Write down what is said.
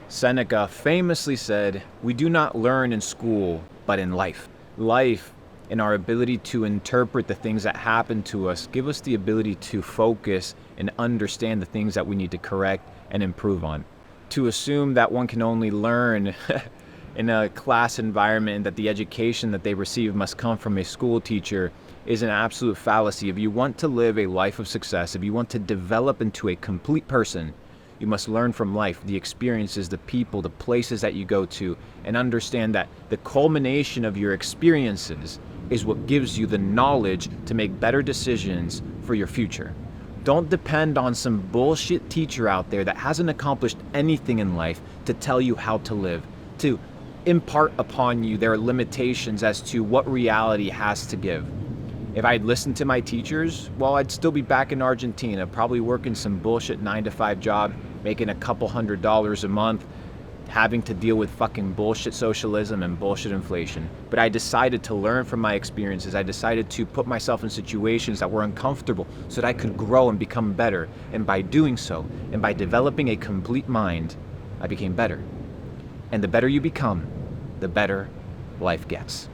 Seneca famously said, "We do not learn in school, but in life." Life and our ability to interpret the things that happen to us give us the ability to focus and understand the things that we need to correct and improve on. To assume that one can only learn in a class environment, that the education that they receive must come from a school teacher, is an absolute fallacy. If you want to live a life of success, if you want to develop into a complete person, you must learn from life, the experiences, the people, the places that you go to, and understand that the culmination of your experiences is what gives you the knowledge to make better decisions for your future. Don't depend on some bullshit teacher out there that hasn't accomplished anything in life to tell you how to live, to impart upon you their limitations as to what reality has to give. If I'd listened to my teachers, well, I'd still be back in Argentina, probably working some bullshit 9 to 5 job, making a couple $100s a month, having to deal with fucking bullshit socialism and bullshit inflation. But I decided to learn from my experiences. I decided to put myself in situations that were uncomfortable so that I could grow and become better. And by doing so, and by developing a complete mind, I became better. And the better you become, the better life gets.